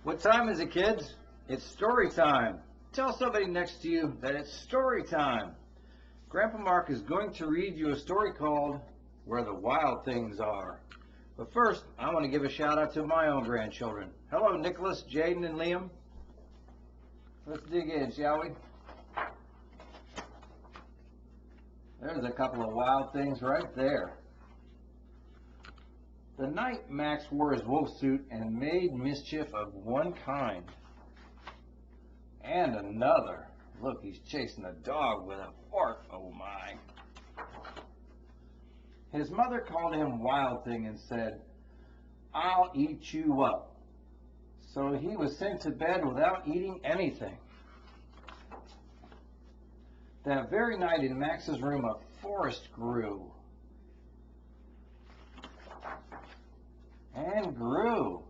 What time is it, kids? It's story time. Tell somebody next to you that it's story time. Grandpa Mark is going to read you a story called Where the Wild Things Are. But first, I want to give a shout out to my own grandchildren. Hello, Nicholas, Jaden, and Liam. Let's dig in, shall we? There's a couple of wild things right there. The night Max wore his wolf suit and made mischief of one kind and another. Look, he's chasing a dog with a fork. Oh my. His mother called him Wild Thing and said, "I'll eat you up." So he was sent to bed without eating anything. That very night in Max's room, a forest grew and grew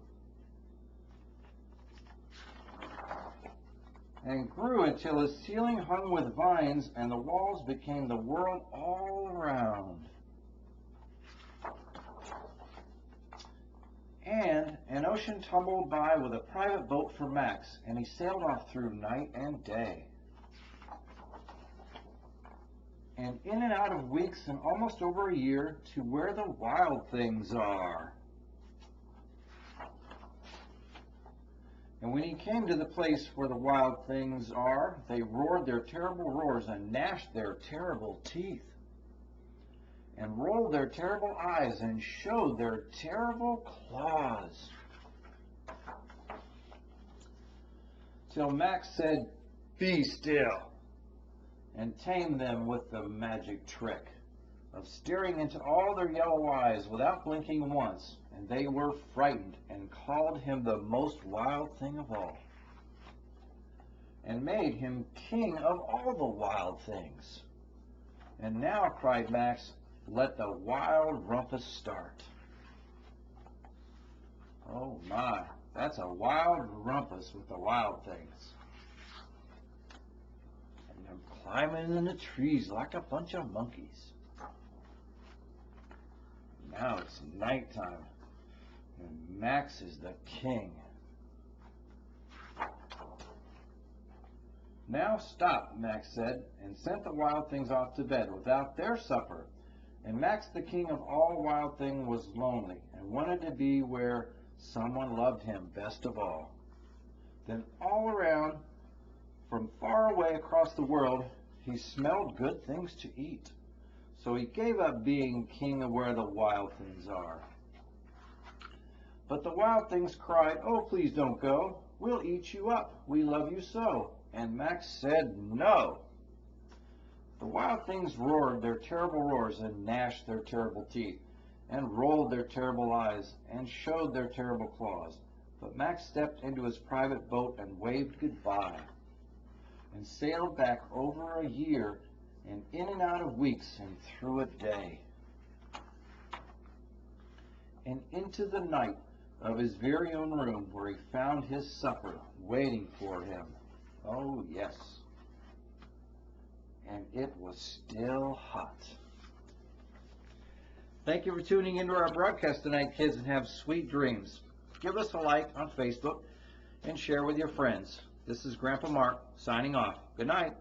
and grew until his ceiling hung with vines and the walls became the world all around. And an ocean tumbled by with a private boat for Max, and he sailed off through night and day. And in and out of weeks and almost over a year to where the wild things are. And when he came to the place where the wild things are, they roared their terrible roars and gnashed their terrible teeth and rolled their terrible eyes and showed their terrible claws. Till Max said, "Be still," and tamed them with the magic trick of staring into all their yellow eyes without blinking once, and they were frightened and called him the most wild thing of all, and made him king of all the wild things. And now, cried Max, let the wild rumpus start. Oh my, that's a wild rumpus with the wild things. And they're climbing in the trees like a bunch of monkeys. Now it's nighttime, and Max is the king. Now stop, Max said, and sent the wild things off to bed without their supper. And Max, the king of all wild things, was lonely and wanted to be where someone loved him best of all. Then all around, from far away across the world, he smelled good things to eat. So he gave up being king of where the wild things are. But the wild things cried, "Oh, please don't go. We'll eat you up. We love you so." And Max said no. The wild things roared their terrible roars and gnashed their terrible teeth and rolled their terrible eyes and showed their terrible claws. But Max stepped into his private boat and waved goodbye and sailed back over a year and in and out of weeks and through a day and into the night of his very own room where he found his supper waiting for him. Oh yes, and it was still hot. Thank you for tuning into our broadcast tonight, kids, and have sweet dreams. Give us a like on Facebook and share with your friends. This is Grandpa Mark signing off. Good night.